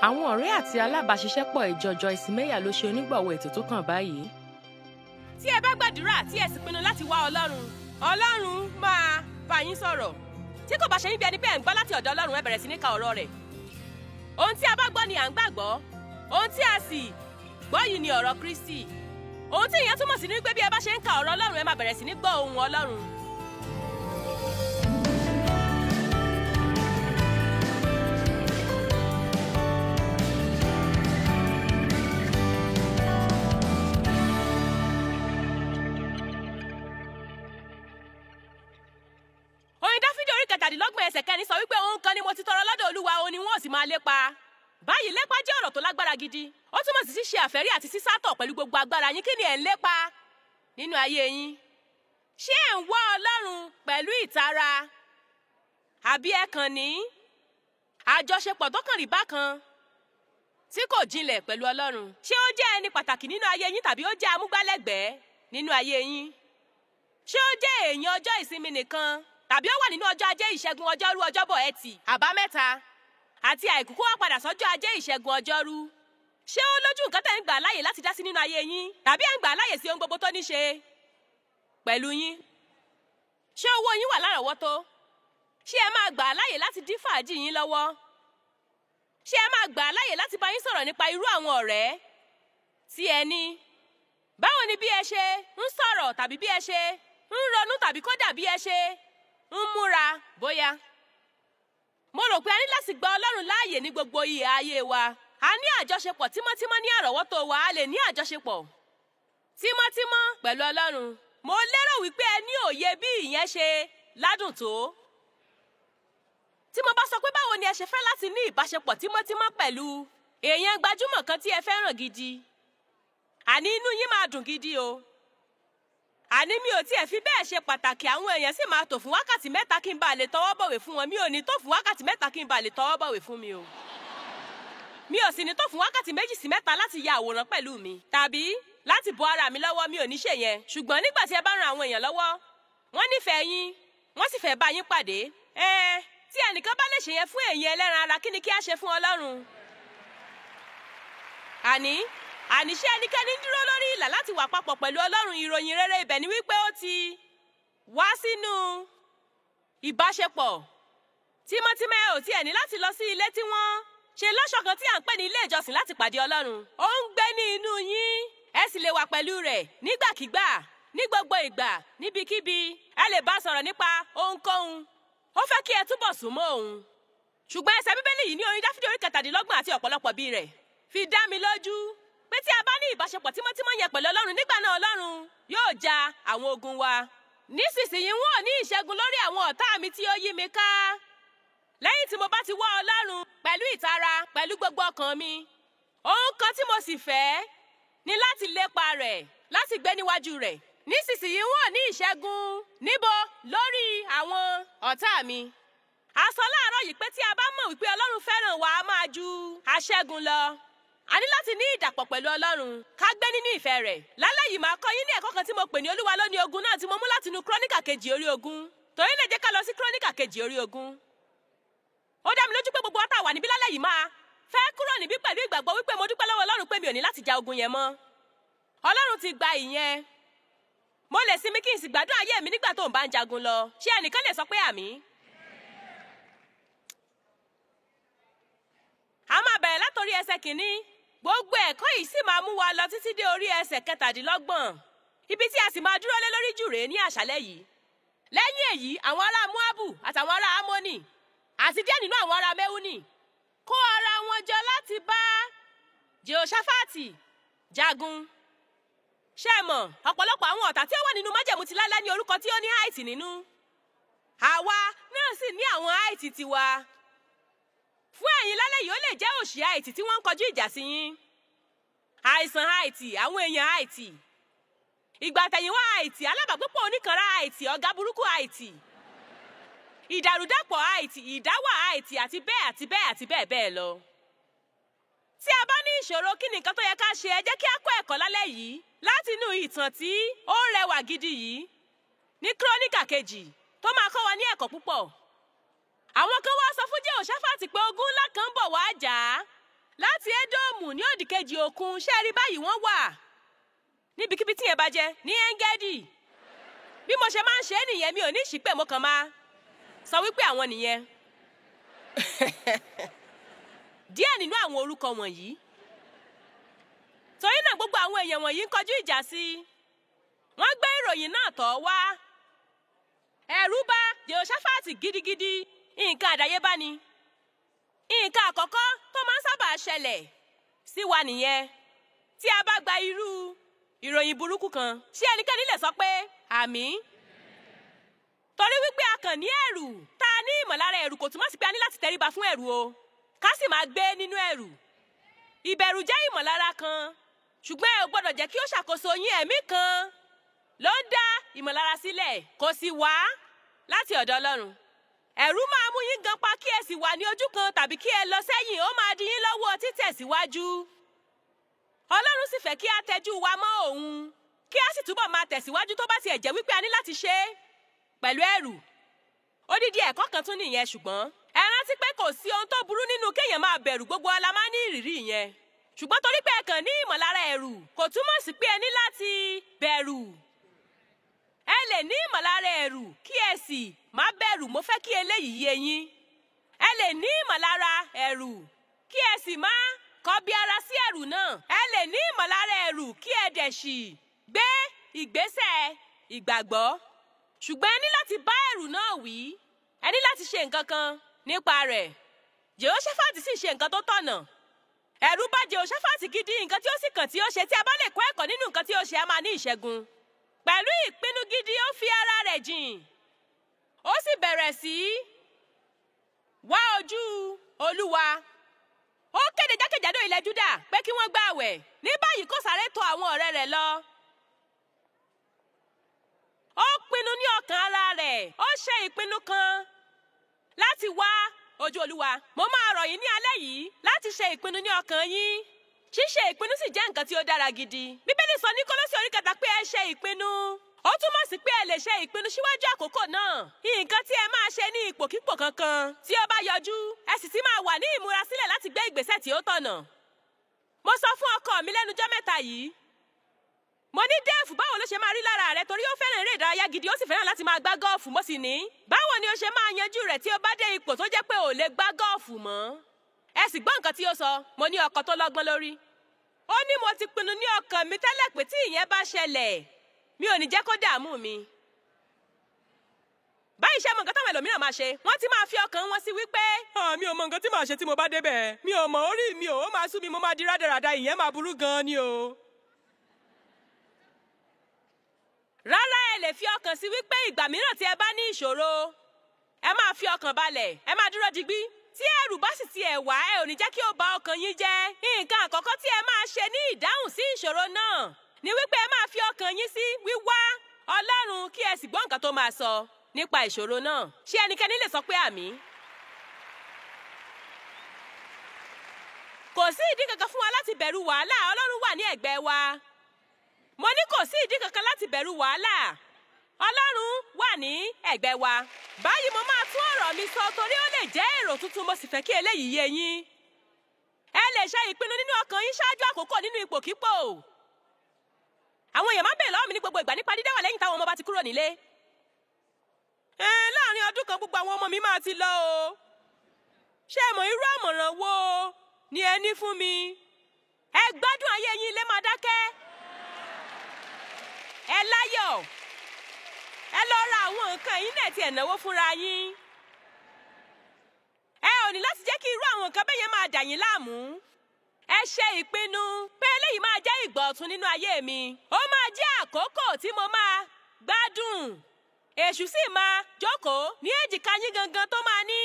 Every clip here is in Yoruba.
Àwọn ọ̀rẹ́ àti alábàáṣiṣẹ́pọ̀ ìjọ Joyce Meyer ló ṣe onígbọ̀wọ́ ètò tó kàn báyìí. Tí ẹ bá gbàdúrà tí ẹ sì pinnu láti wá Ọlọ́run máa bá yín sọ̀rọ̀. Tí kò bá ṣe níbi ẹni pé ẹ̀ ń gbọ́ láti ọ̀dọ̀ Ọlọ́run, ẹ bẹ̀rẹ̀ sí ní ka ọ̀rọ̀ rẹ̀. Ohun tí a bá gbọ́ ni à ń gbàgbọ́. Ohun tí a sì gbọ́ yìí ni ọ̀rọ̀ Kristi. Ohun tí ìyẹn túmọ̀ sí ní pé bí ẹ bá ṣe ń ka ọ̀rọ̀ Ọlọ́run, ẹ máa bẹ̀rẹ̀ sí ní gbọ́ ohùn Ọlọ́run. Ẹsẹ̀ kẹrin sọ wípé ohun kan ni mo ti tọrọ lọ́dọ̀ Olúwa, òun ni wọn ò sì máa lépa. Báyìí lépa jẹ́ ọ̀rọ̀ tó lágbára gidi. Ó túmọ̀ sí ṣíṣe àfẹ́rí àti sísátọ̀ pẹ̀lú gbogbo agbára yín. Kí ni ẹ̀ ń lépa nínú ayé yín? Ṣé ẹ̀ ń wá Ọlọ́run pẹ̀lú ìtara? Àbí ẹ kàn ní àjọṣepọ̀ tó kàn rí bákan tí kò jinlẹ̀ pẹ̀lú Ọlọ́run? Ṣé ó jẹ́ ẹni pàtàkì nínú ayé yín tàbí ó jẹ́ amúgbálẹ́gbẹ̀ẹ́ nínú ayé yín? Ṣé ó jẹ́ èèyàn ọjọ́ ìsinmi nìkan? Tàbí ó wà nínú ọjọ́ ajé, ìṣẹ́gun, ọjọ́rú, ọjọ́bọ̀, ẹtì, àbámẹ́ta àti àìkú kó wá padà sọ́jọ́ ajé, ìṣẹ́gun, ọjọ́rú? Ṣé ó lójú nǹkan tẹ́ ń gbà láàyè láti dá sí nínú ayé yín? Tàbí ẹ̀ ń gbà láàyè sí ohun gbogbo tó ní ṣe pẹ̀lú yín? Ṣé owó yín wà lárọ̀ọ́wọ́tó? Ṣé ẹ máa gbà láàyè láti dí fàájì yín lọ́wọ́? Ṣé ẹ máa gbà láàyè láti bá yín sọ̀rọ̀ nípa irú àwọn ọ̀rẹ́ tí ẹ ní? Báwo ni bí ẹ ṣe ń sọ̀rọ̀ tàbí bí ẹ ṣe ń ronú tàbí kódà bí ẹ ṣe ń múra bóyá? Mo rò pé a ní láti gba Ọlọ́run láàyè ní gbogbo ìhà ayé wa. A ní àjọṣepọ̀ tímọ́tímọ́ ní àrọ́wọ́tó wa. A lè ní àjọṣepọ̀ tímọ́tímọ́ pẹ̀lú Ọlọ́run. Mo lérò wípé ẹ ní òye bí ìyẹn ṣe ládùn tó. Tí mo bá sọ pé báwo ni ẹ ṣe fẹ́ láti ní ìbáṣepọ̀ tímọ́tímọ́ pẹ̀lú èèyàn gbajúmọ̀ kan tí ẹ fẹ́ràn gidi, àní inú yín máa dùn gidi o. Àní mi ò tiẹ̀ fi bẹ́ẹ̀ ṣe pàtàkì, àwọn èèyàn sì máa tò fún wákàtí mẹ́ta kí n bá lè tọwọ́ bọ̀wé fún wọn. Mi ò ní tó fún wákàtí mẹ́ta kí n bá lè tọwọ́ bọ̀wé fún mi o. Mi ò sì ní tó fún wákàtí 2 sí 3 láti ya àwòrán pẹ̀lú mi tàbí láti bọ́ ara mi lọ́wọ́. Mi ò ní ṣe yẹn. Ṣùgbọ́n nígbà tí ẹ bá ran àwọn èèyàn lọ́wọ́, wọ́n nífẹ̀ẹ́ yín, wọ́n sì fẹ́ bá yín pàdé. Tí ẹnìkan bá lè ṣe yẹn fún èèyàn ẹlẹ́ran ara, kí ni kí á ṣe fún Ọlọ́run? Àníṣe ẹnikẹ́ni dúró lórí ìlà láti wà papọ̀ pẹ̀lú Ọlọ́run. Ìròyìn rere ibẹ̀ ni wípé ó ti wá sínú ìbáṣepọ̀ tímọ́tímọ́. Ò tiẹ̀ ní láti lọ sí ilé tí wọ́n ṣe lọ́ṣọ̀ọ́ kan tí à ń pè ní ilé ìjọsìn láti pàdé Ọlọ́run. Ó ń gbé ní inú yín. Ẹ sì lè wà pẹ̀lú rẹ̀ nígbàkigbà, ní gbogbo ìgbà, níbikíbi. Ẹ lè bá sọ̀rọ̀ nípa ohunkóhun. Ó fẹ́ kí ẹ túbọ̀ súnmọ́ òun. Ṣùgbọ́n ẹsẹ̀ Bíbélì yìí ní orin Dáfídì orí 27 àti ọ̀pọ̀lọpọ̀ bí rẹ̀ fi dá mi lójú pé tí a bá ní ìbáṣepọ̀ tímọ́tímọ́ yẹn pẹ̀lú Ọlọ́run, nígbà náà Ọlọ́run yóò ja àwọn ogun wa. Nísinsìnyí wọn ò ní ìṣẹ́gun lórí àwọn ọ̀tá mi tí ó yí mi ká. Lẹ́yìn tí mo bá ti wá Ọlọ́run pẹ̀lú ìtara, pẹ̀lú gbogbo ọkàn mi, ohun kan tí mo sì fẹ́ ni láti lépa rẹ̀, láti gbé níwájú rẹ̀. Nísinsìnyí wọn ò ní ìṣẹ́gun níbo? Lórí àwọn ọ̀tá mi. A sọ láàárọ̀ yìí pé tí a bá mọ̀ wípé Ọlọ́run fẹ́ràn wa, a máa ju aṣẹ́gun lọ. A ní láti ní ìdàpọ̀ pẹ̀lú Ọlọ́run, ká gbé nínú ìfẹ́ rẹ̀. Lálẹ́ yìí máa kọ́ yín ní ẹ̀kọ́ kan tí mo pè ní Olúwa ló ní ogun náà, tí mo mú láti inú Kíróníkà kejì orí 20. Torí lè jẹ́ ká lọ sí Kíróníkà kejì orí 20. Ó dá mi lójú pé gbogbo wa tá wà níbí lálẹ́ yìí máa fẹ́ kúrò níbí pẹ̀lú ìgbàgbọ́ wípé mo dúpẹ́ lọ́wọ́ Ọlọ́run pé mi ò ní láti ja ogun yẹn mọ́. Ọlọ́run ti gba ìyẹn. Mo lè sinmi kí n sì gbádùn ayé mi nígbà tó ń bá ń jagun lọ. Ṣé ẹnìkan lè sọ pé àmín? A máa bẹ̀rẹ̀ látorí ẹsẹ̀ kìíní. Gbogbo ẹ̀kọ́ yìí sì máa mú wa lọ títí dé orí ẹsẹ̀ 27. Ibi tí a sì máa dúró lé lórí jù rèé ní àṣálẹ́ yìí. Lẹ́yìn èyí, àwọn ará Móábù àtàwọn ará Ámónì àti díẹ̀ nínú àwọn ará Méúnì kó ara wọn jọ láti bá Jèhóṣáfátì jagun. Ṣé ẹ mọ̀, ọ̀pọ̀lọpọ̀ àwọn ọ̀tá tí ó wà nínú májẹ̀mú ti láíláí ní orúkọ tí ó ní Háìtì nínú. Àwa náà sì ní àwọn Háìtì tiwa. Fún ẹ̀yin lálẹ́ yìí ó lè jẹ́ òṣì Háìtì tí wọ́n ń kọjú ìjà sí yín. Àìsàn Háìtì, àwọn èèyàn Háìtì, ìgbà àtẹ̀yìnwá Háìtì, alábàágbépọ̀ oníkanra Háìtì, ọ̀gá burúkú Háìtì, ìdàrúdàpọ̀ Háìtì, ìdáwà Háìtì àti bẹ́ẹ̀ bẹ́ẹ̀ lọ. Tí a bá ní ìṣòro, kí ni nǹkan tó yẹ ká ṣe? Ẹ jẹ́ kí a kọ́ ẹ̀kọ́ lálẹ́ yìí láti inú ìtàn tí ó rẹwà gidi yìí ní Kíróníkà kejì tó máa kọ́ wa ní ẹ̀kọ́ púpọ̀. Àwọn kan wá sọ fún Jèhóṣáfátì pé ogun ńlá kan bọ̀ wá jà á láti Édómù ní òdìkejì òkun ṣé rí báyìí wọ́n wà níbikíbi tí yẹn bá jẹ́ ní Ẹ́ngẹ́dì. Bí mo ṣe máa ń ṣe é nìyẹn, mi ò ní ìṣípè, mo kàn máa sọ wípé àwọn nìyẹn. Díẹ̀ nínú àwọn orúkọ wọ̀nyí. Torí náà gbogbo àwọn èèyàn wọ̀nyí ń kọjú ìjà sí i. Wọ́n gbé ìròyìn náà tọ̀ wá. Ẹ̀rù bà Jèhóṣáfátì gidigidi. Nǹkan àdáyébá ni. Nǹkan àkọ́kọ́ tó máa ń sábà ṣẹlẹ̀ sí wa nìyẹn. Tí a bá gba irú ìròyìn burúkú kan, ṣé ẹnikẹ́ni lè sọ pé àmín? Torí wípé a kàn ní ẹ̀rù. Tá a ní ìmọ̀lára ẹ̀rù kò túmọ̀ sí pé a ní láti tẹríba fún ẹ̀rù o. Ká sì máa gbé nínú ẹ̀rù. Ìbẹ̀rù jẹ́ ìmọ̀lára kan, ṣùgbọ́n ẹ ò gbọ́dọ̀ jẹ́ kí ó ṣàkóso yín. Ẹ̀mí kan ló ń dá ìmọ̀lára sílẹ̀, kò sì wá láti ọ̀dọ̀ Ọlọ́run. Ẹ̀rù máa mú yín gan pa kí ẹ sì wà ní ojú kan tàbí kí ẹ lọ sẹ́yìn. Ó máa dí yín lọ́wọ́ títẹ̀síwájú. Ọlọ́run sì fẹ́ kí a tẹjú wa mọ́ òun, kí a sì túbọ̀ máa tẹ̀síwájú tó bá tiẹ̀ jẹ́ wípé a ní láti ṣe é pẹ̀lú ẹ̀rù. Odidi ẹ̀kọ́ kan tún nìyẹn, ṣùgbọ́n ẹ rántí pé kò sí ohun tó burú nínú kéèyàn máa bẹ̀rù. Gbogbo wa la máa ní ìrírí yẹn. Ṣùgbọ́n torí pé ẹ kàn ní ìmọ̀lára ẹ̀rù kò túmọ̀ sí pé ẹ ní láti bẹ̀rù. Ẹ lè ní ìmọ̀lára ẹ̀rù kí ẹ sì má bẹ̀rù. Mo fẹ́ kí eléyìí yé yín. Ẹ lè ní ìmọ̀lára ẹ̀rù kí ẹ sì má kọbi ara sí ẹ̀rù náà. Ẹ lè ní ìmọ̀lára ẹ̀rù kí ẹ dẹ̀ sì gbé ìgbésẹ̀ ìgbàgbọ́. Ṣùgbọ́n ẹ ní láti bá ẹ̀rù náà wí. Ẹ ní láti ṣe nǹkan kan nípa rẹ̀. Jèhóṣáfátì sì ṣe nǹkan tó tọ̀nà. Ẹ̀rù bà Jèhóṣáfátì gidi. Nǹkan tí ó sì kàn tí ó ṣe, tí a bá lè kọ́ ẹ̀kọ́ nínú nǹkan tí ó ṣe, a máa ní ìṣẹ́gun. Pẹ̀lú ìpinnu gidi, ó fi ara rẹ̀ jìn. Ó sì bẹ̀rẹ̀ sí wá ojú Olúwa. Ó kéde jákèjádò ilẹ̀ Júdà pé kí wọ́n gbààwẹ̀. Ní báyìí kó sáré tọ̀ àwọn ọ̀rẹ́ rẹ̀ lọ. Ó pinnu ní ọkàn ara rẹ̀. Ó ṣe ìpinnu kan láti wá ojú Olúwa. Mo máa rọ̀ yín ní alẹ́ yìí láti ṣe ìpinnu ní ọkàn yín. Ṣíṣe ìpinnu sì jẹ́ nǹkan tí ó dára gidi. Bíbélì sọ ní Kólósì orí 4 pé ẹ ṣe ìpinnu. Ó túmọ̀ sí pé ẹ lè ṣe ìpinnu síwájú àkókò náà. Nǹkan tí ẹ máa ṣe ní ipòkípò kankan tí ó bá yọjú, ẹ sì ti máa wà ní ìmúrasílẹ̀ láti gbé ìgbésẹ̀ tí ó tọ̀nà. Mo sọ fún ọkọ mi lẹ́nujọ́ mẹ́ta yìí. Mo ní, Dave, báwo ló ṣe máa rí lára rẹ? Torí ó fẹ́ràn eré ìdárayá gidi, ó sì fẹ́ràn láti máa gbá gọ́ọ̀fù. Mo sì ní, báwo ni ó ṣe máa yanjú rẹ̀ tí ó bá dé ipò tó jẹ́ pé ò lè gbá gọ́ọ̀fù mọ́? Ẹ sì gbọ́ nǹkan tí ó sọ. Mo ní ọkọ tó lọ́gbọ́n lórí. Ó ní mo ti pinnu ní ọkàn mi tẹ́lẹ̀ pé tí ìyẹn bá ṣẹlẹ̀, mi ò ní jẹ́ kó dààmú mi. Báyìí ṣe mọ nǹkan táwọn ẹlòmíràn máa ṣe. Wọ́n ti máa fi ọkàn wọn sí wípé mi ò mọ nǹkan tí màá ṣe tí mo bá débẹ̀. Mi ò mọ, orí mi ò, ó máa sú mi, mo máa di rádaràda, ìyẹn máa burú gan-an ni o. Rárá, ẹ lè fi ọkàn sí wípé ìgbà mìíràn tí ẹ bá ní ìṣòro, ẹ máa fi ọkàn balẹ̀, ẹ máa dúró digbí. Tí ẹ̀rù bá sì ti ẹ̀ wá, ẹ ò ní jẹ́ kí ó ba ọkàn yín jẹ́. Nǹkan àkọ́kọ́ tí ẹ máa ṣe ní ìdáhùn sí ìṣòro náà ni wípé ẹ máa fi ọkàn yín sí wíwá Ọlọ́run, kí ẹ sì gbọ́ nǹkan tó máa sọ nípa ìṣòro náà. Ṣé ẹnikẹ́ni lè sọ pé àmín? Kò sí ìdí kankan fún wa láti bẹ̀rù wàhálà. Ọlọ́run wà ní ẹ̀gbẹ́ wa. Mo ní kò sí ìdí kankan láti bẹ̀rù wàhálà. Ọlọ́run wà ní ẹ̀gbẹ́ wa. Báyìí mo máa tún ọ̀rọ̀ mi sọ torí ó lè jẹ́ èrò tuntun. Mo sì fẹ́ kí eléyìí yé yín. Ẹ lè ṣe ìpinnu nínú ọkàn yín ṣáájú àkókò nínú ipòkípò. Àwọn èèyàn máa ń bèèrè lọ́wọ́ mi ní gbogbo ìgbà nípa dídáwà lẹ́yìn táwọn ọmọ bá ti kúrò nílé. Láàárín ọdún kan gbogbo àwọn ọmọ mi máa ti lọ o. Ṣé ẹ mọ̀ irú àmọ̀ràn wo ni ẹ ní fún mi? Ẹ gbádùn ayé yín, ilé máa dákẹ́. Ẹ láyọ̀. Ẹ lọ ra àwọn nǹkan yín náà tí ẹ náwó fúnra yín. Ẹ ò ní láti jẹ́ kí irú àwọn nǹkan bẹ́ẹ̀ yẹn máa dà yín láàmú. Ẹ ṣe ìpinnu pé eléyìí máa jẹ́ ìgbà ọ̀tun nínú ayé mi. Ó máa jẹ́ àkókò tí mo máa gbádùn. Èṣù sì máa jókòó ní èjìká yín gangan tó máa ní.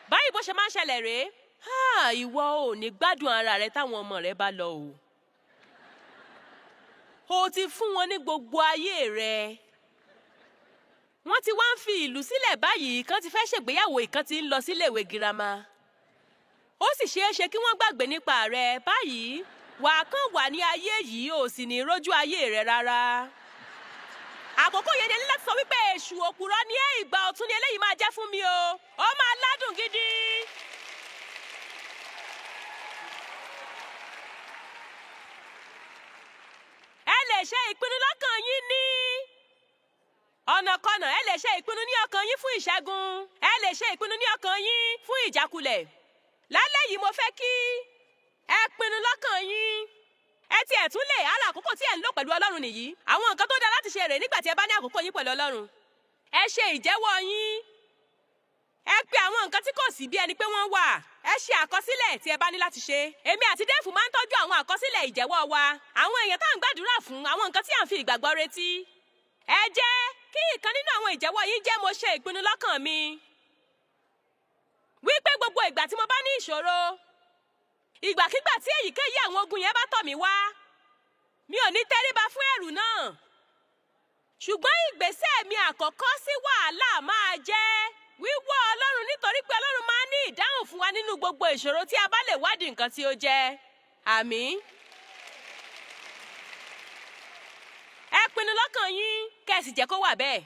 Báyìí bó ṣe máa ń ṣẹlẹ̀ rèé. Ìwọ ò ní gbádùn ara rẹ táwọn ọmọ rẹ bá lọ o. O ti fún wọn ní gbogbo ayé rẹ. Wọ́n ti wá ń fi ìlú sílẹ̀ báyìí, ìkan ti fẹ́ ṣègbéyàwó, ìkan ti ń lọ síléèwé girama. Ó sì ṣeé ṣe kí wọ́n gbàgbé nípa rẹ báyìí. Wà á kàn wà ní ayé yìí, ò sì ní rójú ayé rẹ rárá. Àkókò yẹn ni láti sọ wípé èṣù òpùrọ́ ni ẹ́, ìgbà ọ̀tun ni eléyìí máa jẹ́ fún mi o. Ó máa ládùn gidi. Ẹ lè ṣe ìpinnu lọ́kàn yín ní ọ̀nàkọnà. Ẹ lè ṣe ìpinnu ní ọkàn yín fún ìṣẹ́gun. Ẹ lè ṣe ìpinnu ní ọkàn yín fún ìjákulẹ̀. Lálẹ́ yìí mo fẹ́ kí ẹ pinnu lọ́kàn yín. Ẹ tiẹ̀ tún lè àlà àkókò tí ẹ ń lò pẹ̀lú Ọlọ́run nìyí. Àwọn nǹkan tó dáa láti ṣe rèé nígbà tí ẹ bá ní àkókò yín pẹ̀lú Ọlọ́run. Ẹ ṣe ìjẹ́wọ́ yín. Ẹ pe àwọn nǹkan tí kò sí bí ẹni pé wọ́n wà. Ẹ ṣe àkọsílẹ̀ tí ẹ bá ní láti ṣe. Èmi àti Déèfù máa ń tọ́jú àwọn àkọsílẹ̀ ìjẹ́wọ́ wa. Àwọn èèyàn tá à ń gbàdúrà fún, àwọn nǹkan tí à ń fi ìgbàgbọ́ retí. Ẹ jẹ́ kí ìkan nínú àwọn ìjẹ́wọ́ yín jẹ́ mo ṣe ìpinnu lọ́kàn mi. Wípé gbogbo ìgbà tí mo bá ní ìṣòro, ìgbàkígbà tí èyíkéyìí àwọn ogun yẹn bá tọ̀ mí wá, mi ò ní tẹríba fún ẹ̀rù náà. Ṣùgbọ́n ìgbésẹ̀ mi àkọ́kọ́ sí wàhálà máa jẹ́ wíwọ́ Ọlọ́run, nítorí pé Ọlọ́run máa ń ní ìdáhùn fún wa nínú gbogbo ìṣòro tí a bá lè wádìí nǹkan tí ó jẹ́. Àmín. Ẹ pinnu lọ́kàn yín, kẹ́ ẹ sì jẹ́ kó wà bẹ́ẹ̀.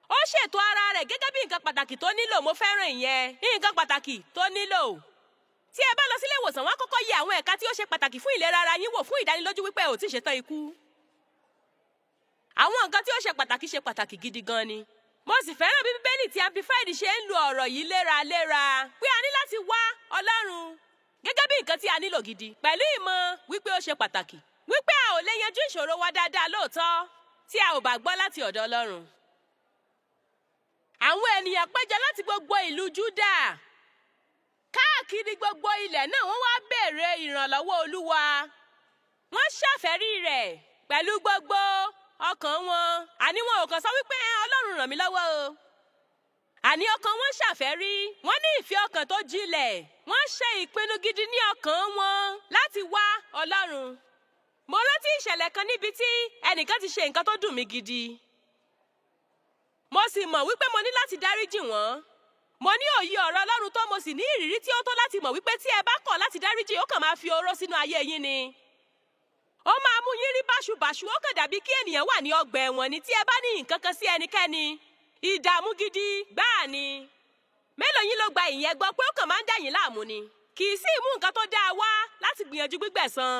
Ó ṣètò ara rẹ̀ gẹ́gẹ́ bí nǹkan pàtàkì tó nílò. Mo fẹ́ràn ìyẹn. Nǹkan pàtàkì tó nílò. Tí ẹ bá lọ sílé ìwòsàn, wọ́n á kọ́kọ́ yẹ àwọn ẹ̀ka tí ó ṣe pàtàkì fún ìlera ara yín wò fún ìdánilójú wípé ò tí ì ṣetán ikú. Àwọn nǹkan tí ó ṣe pàtàkì gidi gan ni. Mo sì fẹ́ràn bí Bíbélì tí Amplified ṣe ń lo ọ̀rọ̀ yìí léraléra, pé a ní láti wá Ọlọ́run gẹ́gẹ́ bí nǹkan tí a nílò gidi, pẹ̀lú ìmọ̀ wípé ó ṣe pàtàkì, wípé a ò lè yanjú ìṣòro wa dáadáa lóòótọ́ tí a ò bá gbọ́ láti ọ̀dọ̀ Ọlọ́run. Àwọn ènìyàn péjọ láti gbogbo ìlú Júdà, káàkiri gbogbo ilẹ̀ náà, wọ́n wá béèrè ìrànlọ́wọ́ Olúwa. Wọ́n ṣàfẹ́rí rẹ̀ pẹ̀lú gbogbo ọkàn wọn. Àní wọn ò kàn sọ wípé Ọlọ́run ràn mí lọ́wọ́ o. Àní ọkàn wọn ṣàfẹ́rí. Wọ́n ní ìfẹ́ ọkàn tó jinlẹ̀. Wọ́n ṣe ìpinnu gidi ní ọkàn wọn láti wá Ọlọ́run. Mo rántí ìṣẹ̀lẹ̀ kan níbi tí ẹnìkan ti ṣe nǹkan tó dùn mí gidi. Mo sì mọ̀ wípé mo ní láti dáríjì wọ́n. Mo ní òye ọ̀rọ̀ Ọlọ́run tó, mo sì ní ìrírí tí ó tó láti mọ̀ wípé tí ẹ bá kọ̀ láti dáríjì, ó kàn máa fi oró sínú ayé yín ni. Ó máa mú yín rí báṣubàṣu. Ó kàn dàbí kí ènìyàn wà ní ọgbà ẹ̀wọ̀n ni tí ẹ bá ní nǹkan kan sí ẹnikẹ́ni. Ìdààmú gidi gbáà ni. Mélòó yín ló gba ìyẹn gbọ́ pé ó kàn máa ń dà yín láàmú ni? Kì í sí mú nǹkan tó dáa wá láti gbìyànjú gbígbẹ̀san.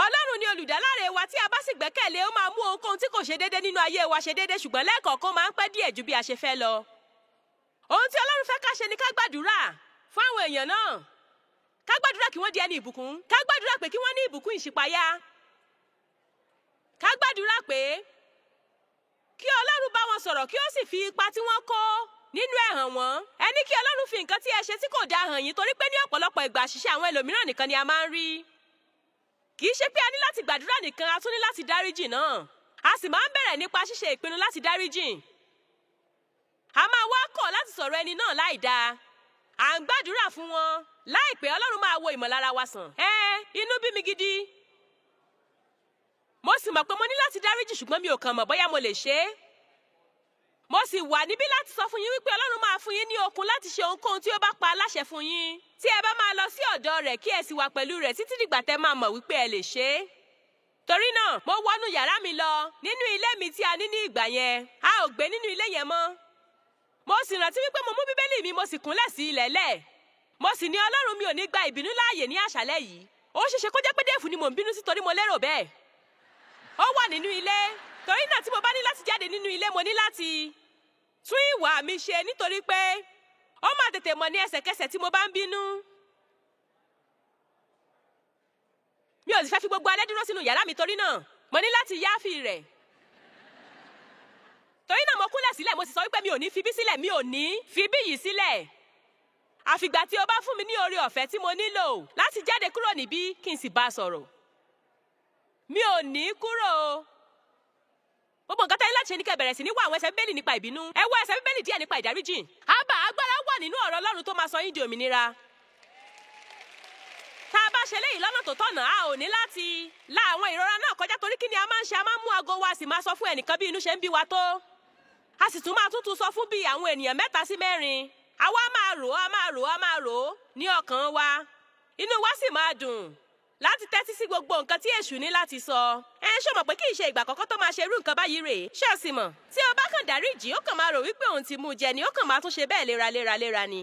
Ọlọ́run ni olùdáláre wa. Tí a bá sì gbẹ́kẹ̀lé, ó máa mú ohunkóhun tí kò ṣe déédé nínú ayé wa ṣe déédé, ṣùgbọ́n lẹ́ẹ̀kọ̀ọ̀kan máa ń pẹ́ díẹ̀ ju bí a ṣe fẹ́ lọ. Ohun tí Ọlọ́run fẹ́ ká ṣe ni ká gbàdúrà fún àwọn èèyàn náà. Ká gbàdúrà kí wọ́n di ẹni ìbùkún. Ká gbàdúrà pé kí wọ́n ní ìbùkún ìṣípayá. Ká gbàdúrà pé kí Ọlọ́run bá wọn sọ̀rọ̀, kí ó sì fi ipa tí wọ́n kó nínú ẹ̀ hàn wọ́n. Ẹ ní kí Ọlọ́run fi nǹkan tí ẹ ṣe tí kò dáa hàn yín, torí pé ní ọ̀pọ̀lọpọ̀ ìgbà àṣìṣe àwọn ẹlòmíràn nìkan ni a máa ń rí. Kì í ṣe pé a ní láti gbàdúrà nìkan, a tún ní láti dáríjì náà. A sì máa ń bẹ̀rẹ̀ nípa ṣíṣe ìpinnu láti dáríjì. A máa wá kọ̀ láti sọ̀rọ̀ ẹni náà láì dáa. À ń gbàdúrà fún wọn. Láìpẹ́ Ọlọ́run máa wo ìmọ̀lára wa sàn. Inú bí mi gidi. Mo sì mọ̀ pé mo ní láti dáríjì, ṣùgbọ́n mi ò kàn mọ̀ bóyá mo lè ṣe é. Mo sì wà níbí láti sọ fún yín wípé Ọlọ́run máa fún yín ní okun láti ṣe ohunkóhun tí ó bá pa aláṣẹ fún yín. Tí ẹ bá máa lọ sí ọ̀dọ̀ rẹ̀, kí ẹ sì wà pẹ̀lú rẹ̀ títí dìgbà tẹ́ máa mọ̀ wípé ẹ lè ṣe é. Torí náà, mo wọnú yàrá mi lọ nínú ilé mi tí a ní ní ìgbà yẹn. A ò gbé nínú ilé yẹn mọ́. Mo sì rántí wípé mo mú Bíbélì mi, mo sì kúnlẹ̀ sí ilẹ̀lẹ̀. Mo sì ní Ọlọ́run, mi ò ní gba ìbínú láàyè ní àṣálẹ́ yìí. Ó ṣeéṣe kó jẹ́ pé Déèfù ni mò ń bínú sí, torí mo lérò bẹ́ẹ̀. Ó wà nínú ilé. Torí náà tí mo bá ní láti jáde nínú ilé, mo ní láti tún ìwà mi ṣe, nítorí pé ó máa tètè mọ̀ ní ẹsẹ̀kẹsẹ̀ tí mo bá ń bínú. Mi ò sì fẹ́ fi gbogbo alẹ́ dúró sínú yàrá mi, torí náà mo ní láti yááfì rẹ̀. Torí náà mo kúnlẹ̀ sílẹ̀, mo sì sọ wípé mi ò ní fi bí sílẹ̀, mi ò ní fi bí yìí sílẹ̀. Àfìgbà tí o bá fún mi ní oore ọ̀fẹ́ tí mo nílò láti jáde kúrò níbí, kí n sì bá a sọ̀rọ̀. Mi ò ní kúrò. Gbogbo nǹkan tẹ́lẹ̀ láti ṣe ní kẹ́ bẹ̀rẹ̀ sí ní wá àwọn ẹsẹ̀ Bíbélì nípa ìbínú. Ẹ wá ẹsẹ̀ Bíbélì díẹ̀ nípa ìdáríjì. Agbára wà nínú ọ̀rọ̀ Ọlọ́run tó máa sọ yín di òmìnira. Tá a bá ṣe léyìí lọ́nà tó tọ̀nà, a ò ní láti la àwọn ìrora náà kọjá, torí kí ni a máa ń ṣe? A máa ń mú aago wa, sì máa sọ fún ẹnìkan bí inú ṣe ń bí wa tó. A sì tún máa tún sọ fún bí àwọn ènìyàn 3 sí 4. Àwa máa rò ó ní ọkàn wa. Inú wa sì máa dùn. láti tẹ́tí sí gbogbo nǹkan tí èṣù ní láti sọ. Ṣó mọ̀ pé kì í ṣe ìgbà àkọ́kọ́ tó máa ṣe irú nǹkan báyìí rèé. Ṣé o sì mọ̀? Tí o bá kàn dáríjì, ó kàn máa rò wípé òun ti mú jẹ ni, ó kàn máa tún ṣe bẹ́ẹ̀ léraléra ni.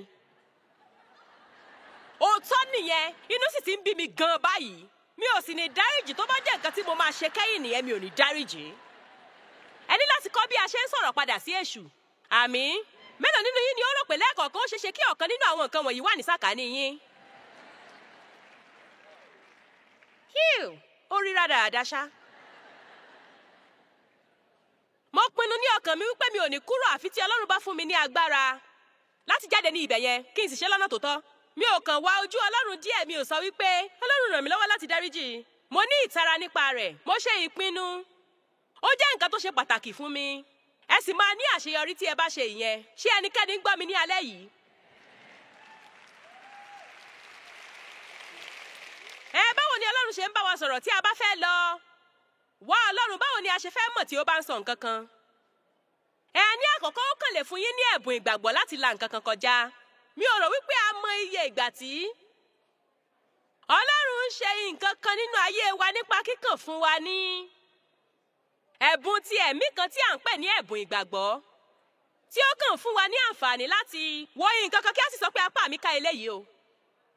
Òótọ́ nìyẹn, inú sì ti ń bí mi gan báyìí. Mi ò sì ní dáríjì tó bá jẹ́ nǹkan tí mo máa ṣe kẹ́yìn nìyẹn, mi ò ní dáríjì. Ẹ ní láti kọ́ bí a ṣe ń sọ̀rọ̀ padà sí èṣù. Àmín. Mélòó nínú yín ni ó rò pé lẹ́ẹ̀kọ̀ọ̀kan ó ṣeéṣe kí ọ̀kan nínú àwọn nǹkan wọ̀nyí wà ní sàkání yín? Ó rí rádaràda ṣá. Mo pinnu ní ọkàn mi wípé mi ò ní kúrò àfi tí Ọlọ́run bá fún mi ní agbára láti jáde ní ibẹ̀ yẹn kí n sì ṣe lọ́nà tó tọ́. Mi ò kàn wá ojú Ọlọ́run díẹ̀, mi ò sọ wípé Ọlọ́run ràn mí lọ́wọ́ láti dáríjì. Mo ní ìtara nípa rẹ̀, mo ṣe ìpinnu. Ó jẹ́ nǹkan tó ṣe pàtàkì fún mi. Ẹ sì máa ní àṣeyọrí tí ẹ bá ṣe ìyẹn. Ṣé ẹnikẹ́ni ń gbọ́ mi ní alẹ́ yìí? Báwo ni Ọlọ́run ṣe ń bá wa sọ̀rọ̀ tí a bá fẹ́ lọ? Wá Ọlọ́run, báwo ni a ṣe fẹ́ mọ̀ tí ó bá ń sọ nǹkan kan? Ní àkọ́kọ́ ó kàn lè fún yín ní ẹ̀bùn ìgbàgbọ́ láti la nǹkan kan kọjá. Mi ò rò wípé a mọ iye ìgbà tí Ọlọ́run ń ṣe nǹkan kan nínú ayé wa nípa kíkàn fún wa ní ẹ̀bùn ti ẹ̀mí kan tí à ń pè ní ẹ̀bùn ìgbàgbọ́, tí ó kàn fún wa ní àǹfààní láti wo nǹkan kan kí a sì sọ pé apá mi ká eléyìí o.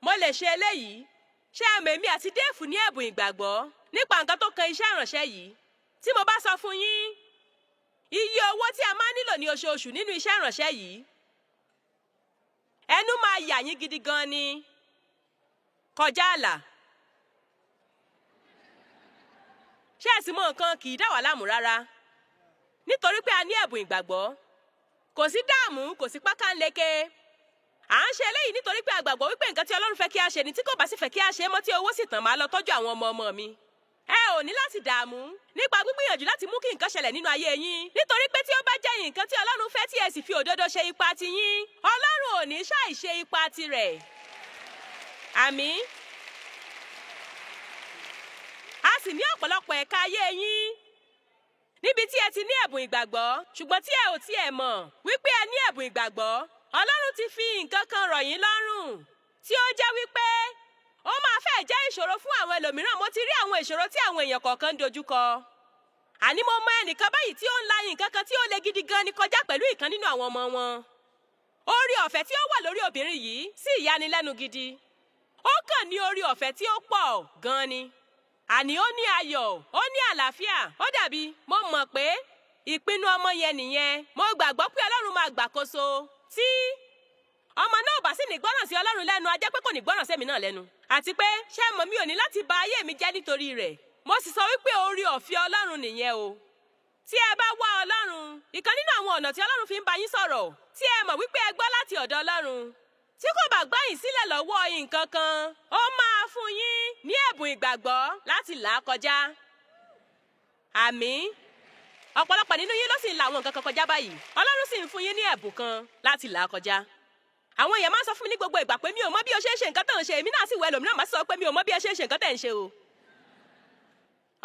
Mo lè ṣe eléyìí. Ṣé àmọ́ èmi àti Déèfù ní ẹ̀bùn ìgbàgbọ́ nípa nǹkan tó kan iṣẹ́ ìránṣẹ́ yìí? Tí mo bá sọ fún yín iye owó tí a máa nílò ní oṣooṣù nínú iṣẹ́ ìránṣẹ́ yìí, ẹnu máa yà yín gidi gan ni, kọjá àlà. Ṣé ẹ̀sìn mọ nǹkan kì í dá wà láàmú rárá, nítorí pé a ní ẹ̀bùn ìgbàgbọ́. Kò sí dààmú, kò sí pákánleke. À ń ṣe eléyìí nítorí pé a gbàgbọ́ wípé nǹkan tí Ọlọ́run fẹ́ kí a ṣe ni, tí kò bá sì fẹ́ kí a ṣe mọ́ tí owó sì tàn máa lọ tọ́jú àwọn ọmọ mi. Ẹ ò ní láti dààmú nípa gbígbìyànjú láti mú kí nǹkan ṣẹlẹ̀ nínú ayé yín, nítorí pé tí ó bá jẹ́ nǹkan tí Ọlọ́run fẹ́ tí ẹ sì fi òdodo ṣe ipa ti yín, Ọlọ́run ò ní ṣàì ṣe ipa tirẹ̀. Àmín. A sì ní ọ̀pọ̀lọpọ̀ ẹ̀ka ayé yín níbi tí ẹ ti ní ẹ̀bùn ìgbàgbọ́, ṣùgbọ́n tí ẹ ò tiẹ̀ mọ̀ wípé ẹ ní ẹ̀bùn ìgbàgbọ́. Ọlọ́run ti fi nǹkan kan rọ̀ yín lọ́rùn tí ó jẹ́ wípé ó máa fẹ́ jẹ́ ìṣòro fún àwọn ẹlòmíràn. Mo ti rí àwọn ìṣòro tí àwọn èèyàn kọ̀ọ̀kan ń dojúkọ. Àní mo mọ ẹnìkan báyìí tí ó ń la nǹkan kan tí ó le gidi gan ni kọjá pẹ̀lú ìkan nínú àwọn ọmọ wọn. Orí ọ̀fẹ́ tí ó wà lórí obìnrin yìí sì yanilẹ́nu gidi. Ó kàn ní orí ọ̀fẹ́ tí ó pọ̀ gan ni. Àní ó ní ayọ̀, ó ní àlàáfíà. Ó dàbí mo mọ̀ pé ìpinnu ọmọ yẹn nìyẹn. Mo gbàgbọ́ pé Ọlọ́run máa gbàkóso. Tí ọmọ náà bá sì ní gbọ́ràn sí Ọlọ́run lẹ́nu, a jẹ́ pé kò ní gbọ́ràn sẹ́mi náà lẹ́nu. Àti pé ṣé mọ̀, mi ò ní láti bà ayé mi jẹ́ nítorí rẹ̀. Mo sì sọ wípé orí ọ̀fẹ́ Ọlọ́run nìyẹn o. Tí ẹ bá wá Ọlọ́run, ìkan nínú àwọn ọ̀nà tí Ọlọ́run fi ń bá yín sọ̀rọ̀, tí ẹ mọ̀ wípé ẹ gbọ́ láti ọ̀dọ̀ Ọlọ́run, tí kò bá gbà yín sílẹ̀ lọ́wọ́ nǹkan kan, ó máa fún yín ní ẹ̀bùn ìgbàgbọ́ láti là á kọjá. Àmín. Ọ̀pọ̀lọpọ̀ nínú yín ló sì ń la àwọn nǹkan kan kọjá báyìí. Ọlọ́run sì ń fún yín ní ẹ̀bùn kan láti là á kọjá. Àwọn èèyàn máa ń sọ fún mi ní gbogbo ìgbà pé mi ò mọ bí o ṣe ń ṣe nǹkan tó ń ṣe. Èmi náà sì wọ ẹlòmíràn máa sọ pé mi ò mọ bí ẹ ṣe ń ṣe nǹkan tẹ̀ ń ṣe o.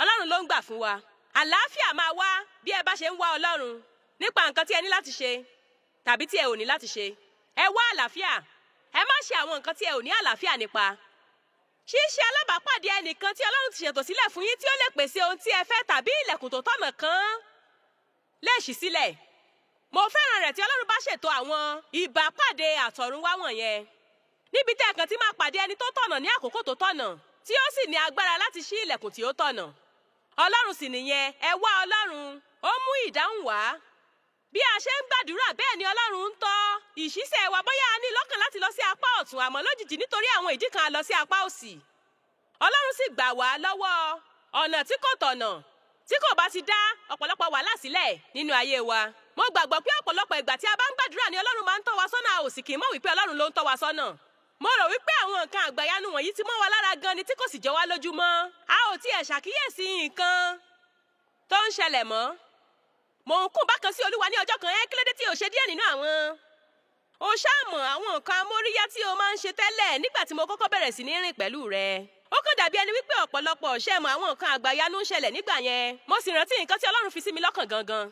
Ọlọ́run ló ń gbà fún wa. Àlàáfíà máa wá bí ẹ bá ṣe ń wá Ọlọ́run nípa nǹkan tí ẹ ní láti ṣe tàbí tí ẹ ò ní láti ṣe. Ẹ wá àlàáfíà. Ẹ má ṣe àwọn nǹkan tí ẹ ò ní àlàáfíà nípa. Ṣíṣe alábàápàdé ẹnìkan tí Ọlọ́run ti ṣètò sílẹ̀ fún yín tí ó lè pèsè ohun tí ẹ fẹ́ tàbí ilẹ̀kùn tó tọ̀nà kan lè ṣí sílẹ̀. Mo fẹ́ràn rẹ̀ tí Ọlọ́run bá ṣètò àwọn ìbápàdé àtọ̀runwá wọ̀nyẹn, níbi tí ẹ kàn ti máa pàdé ẹni tó tọ̀nà ní àkókò tó tọ̀nà, tí ó sì ní agbára láti ṣí ilẹ̀kùn tí ó tọ̀nà. Ọlọ́run sì nìyẹn. Ẹ wá Ọlọ́run, ó mú ìdáhùn wá. Bí a ṣe ń gbàdúrà bẹ́ẹ̀ ni Ọlọ́run ń tọ́ ìṣísẹ̀ wa. Bóyá a ní lọ́kàn láti lọ sí apá ọ̀tún, àmọ́ lójijì nítorí àwọn ìdí kan a lọ sí apá òsì. Ọlọ́run sì gbà wá lọ́wọ́ ọ̀nà tí kò tọ̀nà, tí kò bá ti dá ọ̀pọ̀lọpọ̀ wàhálà sílẹ̀ nínú ayé wa. Mo gbàgbọ́ pé ọ̀pọ̀lọpọ̀ ìgbà tí a bá ń gbàdúrà ni Ọlọ́run máa ń tọ́ wa sọ́nà, a ò sì kì í mọ̀ wípé Ọlọ́run ló ń tọ́ wa sọ́nà. Mo rò wípé àwọn nǹkan àgbàyanu wọ̀nyí ti mọ́ wa lára gan ni tí kò sì jọ wá lójú mọ́. A ò tiẹ̀ ṣàkíyèsí nǹkan tó ń ṣẹlẹ̀ mọ́. Mò ń kùn bákan sí Olúwa ní ọjọ́ kan, kí ló dé tí o ṣe díẹ̀ nínú àwọn. O ṣáàmọ̀ àwọn nǹkan amóríyá tí o máa ń ṣe tẹ́lẹ̀ nígbà tí mo kọ́kọ́ bẹ̀rẹ̀ sí ní rìn pẹ̀lú rẹ. Ó kàn dàbí ẹni wípé ọ̀pọ̀lọpọ̀ ṣẹ́mọ̀ àwọn nǹkan àgbàyanu ń ṣẹlẹ̀ nígbà yẹn. Mo sì rántí nǹkan tí Ọlọ́run fi sí mi lọ́kàn gangan.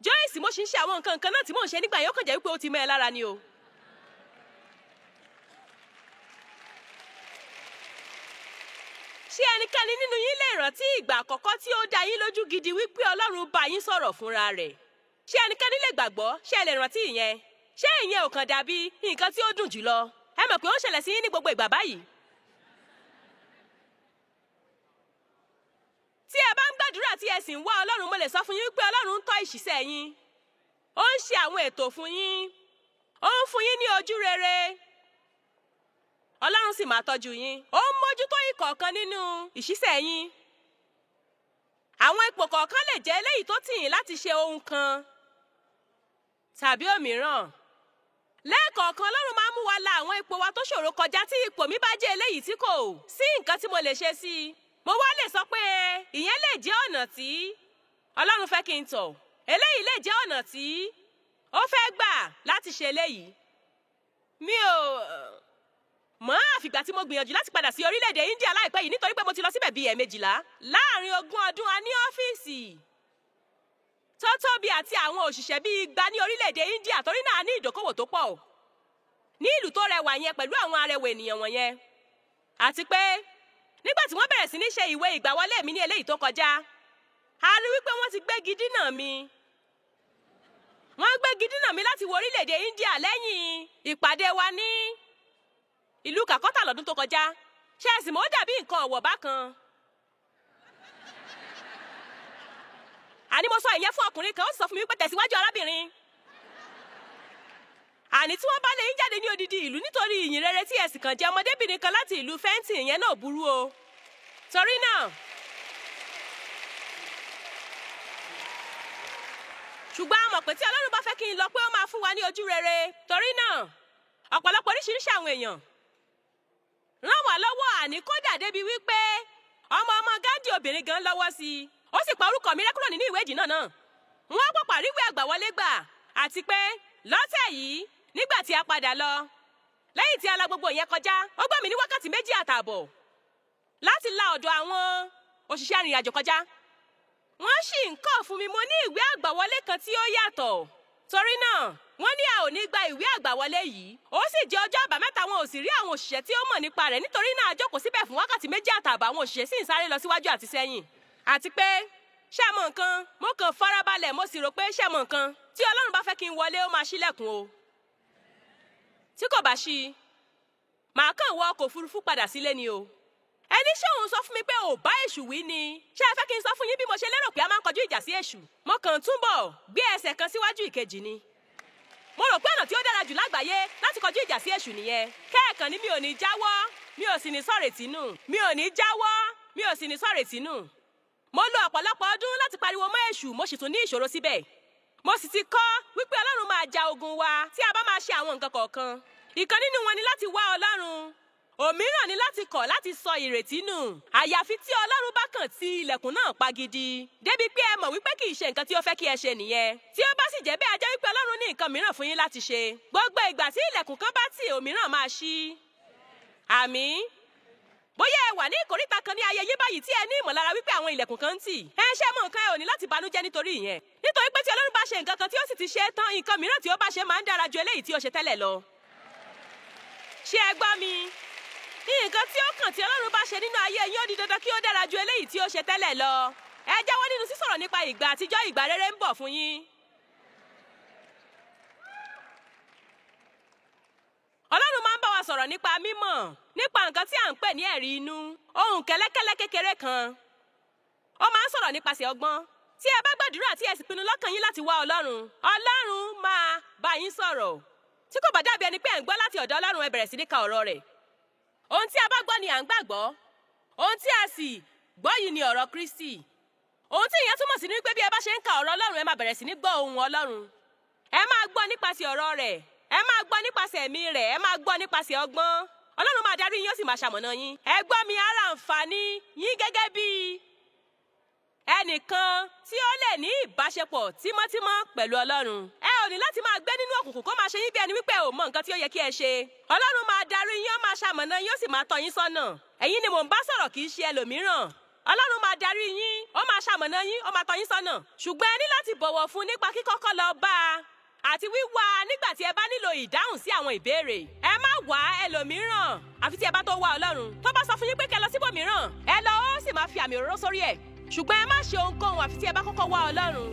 Joyce, mo ṣì ń ṣe àwọn nǹkan kan náà tí mò ń ṣe nígbà yẹn, ó kàn jẹ́ wípé ó ti mọ́ ẹ lára ni o. Ṣé ẹnikẹ́ni nínú yín lè rántí ìgbà àkọ́kọ́ tí ó dá yín lójú gidi wípé Ọlọ́run bá yín sọ̀rọ̀ fúnra rẹ̀? Ṣé ẹnikẹ́ni lè gbàgbọ́? Ṣé ẹ lè rántí ìyẹn? Ṣé ìyẹn ò kàn dàbí nǹkan tí ó dùn jùlọ? Ẹ mọ̀ pé ó ń ṣẹlẹ̀ sí yín ní gbogbo ìgbà báyìí. Tí ẹ bá ń gbàdúrà tí ẹ sì ń wá Ọlọ́run, mo lè sọ fún yín wípé Ọlọ́run ń tọ́ ìṣiṣẹ́ yín. Ó ń ṣe àwọn ètò fún yín. Ó ń fún yín ní ojú rere. Ọlọ́run sì máa tọ́jú yín. Ó ń mójútó ìkọ̀ọ̀kan nínú ìṣiṣẹ́ yín. Àwọn ipò kọ̀ọ̀kan lè jẹ́ eléyìí tó tì yín láti ṣe ohun kan tàbí òmíràn. Lẹ́ẹ̀kọ̀ọ̀kan Ọlọ́run máa ń mú wa la àwọn ipò wa tó ṣòro kọjá tí ipò mi bá jẹ́ eléyìí tí kò sí nǹkan tí mo lè ṣe sí i. Mo wá lè sọ pé ìyẹn lè jẹ́ ọ̀nà tí Ọlọ́run fẹ́ kí n tọ̀. Eléyìí lè jẹ́ ọ̀nà tí ó fẹ́ gbà láti ṣe eléyìí. Mi ò mọ̀ àfìgbà tí mo gbìyànjú láti padà sí orílẹ̀-èdè India láìpẹ́ yìí nítorí pé mo ti lọ síbẹ̀ bíi ẹ̀ẹ̀mejìlá. Láàárín 20 ọdún a ní ọ́fíìsì tó tóbi àti àwọn òṣìṣẹ́ bíi 200 ní orílẹ̀-èdè India, torí náà a ní ìdókòwò tó pọ̀ ní ìlú tó rẹwà yẹn pẹ̀lú àwọn arẹwà ènìyàn wọ̀nyẹn. Àti pé nígbà tí wọ́n bẹ̀rẹ̀ sí ní ṣe ìwé ìgbàwọlé mi ní eléyìí tó kọjá, a rí wípé wọ́n ti gbégi dínà mi. Wọ́n gbégi dínà mi láti wọ orílẹ̀-èdè India lẹ́yìn ìpàdé wa ní ìlú Calcutta lọ́dún tó kọjá. Ṣé ẹ sì mọ̀ ó dàbí nǹkan ọ̀wọ̀ bákan. Àní mo sọ ìyẹn fún ọkùnrin kan, ó sì sọ fún mi pé tẹ̀síwájú arábìnrin. Àní tí wọ́n bá lè ń jáde ní odidi ìlú nítorí ìyìn rere tí ẹ̀sìn kan jẹ́ ọmọdébìnrin kan láti ìlú Fenton, ìyẹn náà burú o. Torí náà, ṣùgbọ́n a mọ̀ pé tí Ọlọ́run bá fẹ́ kí n lọ pé ó máa fún wa ní ojú rere. Torí náà, ọ̀pọ̀lọpọ̀ oríṣiríṣi àwọn èèyàn ràn wá lọ́wọ́, àní kódà débi wípé ọmọ Gandhi obìnrin gan lọ́wọ́ sí i. Ó sì pa orúkọ mi rẹ́ kúrò nínú ìwé ìdìnnà náà. Wọ́n pọ̀pọ̀ àríwé àgbàwọlé gbà. Àti pé lọ́tẹ̀ yìí, nígbà tí a padà lọ, lẹ́yìn tí a la gbogbo ìyẹn kọjá, ó gbà mí ní wákàtí 2 àtààbọ̀ láti la ọ̀dọ̀ àwọn òṣìṣẹ́ arìnrìnàjò kọjá. Wọ́n sì ń kọ́ fún mi, mo ní ìwé àgbàwọlé kan tí ó yàtọ̀. Torí náà, wọ́n ní a ò ní gba ìwé àgbàwọlé yìí. Ó sì jẹ́ ọjọ́ àbámẹ́ta, wọn ò sì rí àwọn òṣìṣẹ́ tí ó mọ̀ nípa rẹ̀. Nítorí náà a jókòó síbẹ̀ fún wákàtí 2 àtààbọ̀, àwọn òṣìṣẹ́ sì ń sáré lọ síwájú àti sẹ́yìn. Àti pé ṣé mọ̀ nǹkan, mo kàn farabalẹ̀, mo sì rò pé ṣé mọ̀ nǹkan, tí Ọlọ́run bá fẹ́ kí n wọlé, ó máa ṣílẹ̀kùn o. Tí kò bá ṣí, màá kàn wọ ọkọ̀ òfurufú padà sílé ni o. Ẹni ṣé òun sọ fún mi pé ò bá èṣù wí ni? Ṣé ẹ fẹ́ kí n sọ fún yín bí mo ṣe lérò pé a máa ń kọjú ìjà sí èṣù? Mo kàn túbọ̀ gbé ẹsẹ̀ kan síwájú ìkejì ni. Mo rò pé ọ̀nà tí ó dára jù lágbàáyé láti kọjú ìjà sí èṣù nìyẹn. Kẹ́ẹ̀kan ni mi ò ní jáwọ́, mi ò sì ní sọ̀rètí nù. Mi ò ní jáwọ́, mi ò sì ní sọ̀rètí nù. Mo lo ọ̀pọ̀lọpọ̀ ọdún láti pariwo mọ́ èṣù, mo sì tún ní ìṣòro síbẹ̀. Mo sì ti kọ́ wípé Ọlọ́run máa ja ogun wa tí a bá máa ṣe àwọn nǹkan kọ̀ọ̀kan. Ìkan nínú wọn ni láti wá Ọlọ́run. Òmíràn ni láti kọ̀ láti sọ ìrètí nù. Àyàfi tí Ọlọ́run bá kàn ti ilẹ̀kùn náà pa gidi. Débi pé ẹ mọ̀ wípé kì í ṣe nǹkan tí ó fẹ́ kí ẹ ṣe nìyẹn. Tí ó bá sì jẹ́ bẹ́ẹ̀, a jẹ́ wípé Ọlọ́run ní nǹkan mìíràn fún yín láti ṣe. Gbogbo ìgbà tí ilẹ̀kùn kan bá tì, òmíràn máa ṣí. Àmín. Bóyá ẹ wà ní ìkóríta kan ní ayé yín báyìí tí ẹ ní ìmọ̀lára wípé àwọn ilẹ̀kùn kan ń tì. Ẹ ṣe mọ̀ nǹkan, ẹ ò ní láti banújẹ́ nítorí ìyẹn. Nítorí pé tí Ọlọ́run bá ṣe nǹkan kan tí ó sì ti ṣe é tán, nǹkan mìíràn tí ó bá ṣe máa ń dára ju eléyìí tí ó ṣe tẹ́lẹ̀ lọ. Ṣé ẹ gbọ́ mi? Nǹkan tí ó kàn tí Ọlọ́run bá ṣe nínú ayé yín ó di dandan kí ó dára ju eléyìí tí ó ṣe tẹ́lẹ̀ lọ. Ẹ jáwọ́ nínú sísọ̀rọ̀ nípa ìgbà àtijọ́, ìgbà rere ń bọ̀ fún yín. Ọlọ́run máa ń bá wa sọ̀rọ̀ nípa mímọ̀, nípa nǹkan tí à ń pè ní ẹ̀rí inú, ohun kẹ́lẹ́kẹ́lẹ́ kékeré kan. Ó máa ń sọ̀rọ̀ nípasẹ̀ ọgbọ́n. Tí ẹ bá gbàdúrà tí ẹ sì pinnu lọ́kàn yín láti wá Ọlọ́run, Ọlọ́run máa bá yín sọ̀rọ̀. Tí kò bá dàbí ẹni pé ẹ̀ ń gbọ́ láti ọ̀dọ̀ Ọlọ́run, ẹ bẹ̀rẹ̀ sí ní ka ọ̀rọ̀ rẹ̀. Ohun tí a bá gbọ́ ni à ń gbàgbọ́. Ohun tí a sì gbọ́ yìí ni ọ̀rọ̀ Kristi. Ohun tí ìyẹn túmọ̀ sí ni pé bí ẹ bá ṣe ń ka ọ̀rọ̀ Ọlọ́run, ẹ máa bẹ̀rẹ̀ sí ní gbọ́ ohùn Ọlọ́run. Ẹ máa gbọ́ nípasẹ̀ ọ̀rọ̀ rẹ̀. Ẹ máa gbọ́ nípasẹ̀ ẹ̀mí rẹ̀. Ẹ máa gbọ́ nípasẹ̀ ọgbọ́n. Ọlọ́run máa darí yín, ó sì máa ṣamọ̀nà yín. Ẹ gbọ́ mi, ara àǹfààní yín gẹ́gẹ́ bí ẹnìkan tí ó lè ní ìbáṣepọ̀ tímọ́tímọ́ pẹ̀lú Ọlọ́run. Ẹ ò ní láti máa gbé nínú òkùnkùn kó máa ṣe yín bí ẹni wípé ò mọ nǹkan tí ó yẹ kí ẹ ṣe. Ọlọ́run máa darí yín, ó máa ṣamọ̀nà yín, ó sì máa tọ́ yín sọ́nà. Ẹ̀yin ni mò ń bá sọ̀rọ̀, kì í ṣe ẹlòmíràn. Ọlọ́run máa darí yín, ó máa ṣamọ̀nà yín, ó máa tọ́ yín sọ́nà. Ṣùgbọ́n ẹ ní láti bọ̀wọ̀ fún nípa kíkọ́kọ́ lọ bá a àti wíwá nígbà tí ẹ bá nílò ìdáhùn sí àwọn ìbéèrè. Ẹ má wá ẹlòmíràn àfi tí ẹ bá tó wá Ọlọ́run. Tó bá sọ fún yín pé kẹ́ lọ síbòmíràn, ẹ lọ ó sì máa fi àmì òróró sórí ẹ̀. Ṣùgbọ́n ẹ má ṣe ohunkóhun àfi tí ẹ bá kọ́kọ́ wá Ọlọ́run.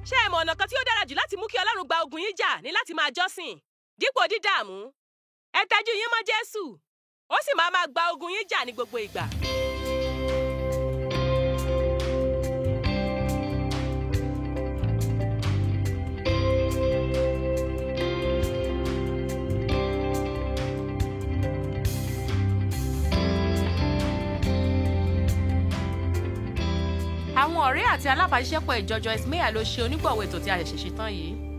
Ṣé ẹ mọ̀ ọ̀nà kan tí ó dára jù láti mú kí Ọlọ́run gba ogun yín jà ní láti máa jọ́sìn dípò dídààmú? Ẹ tẹjú yín mọ́ Jésù, ó sì máa gba ogun yín jà ní gbogbo ìgbà. Àwọn ọ̀rẹ́ àti alábàáṣiṣẹ́pọ̀ ìjọ Joyce Meyer ló ṣe onígbọ̀wọ́ ètò tí a ṣẹ̀ṣẹ̀ ṣe tán yìí.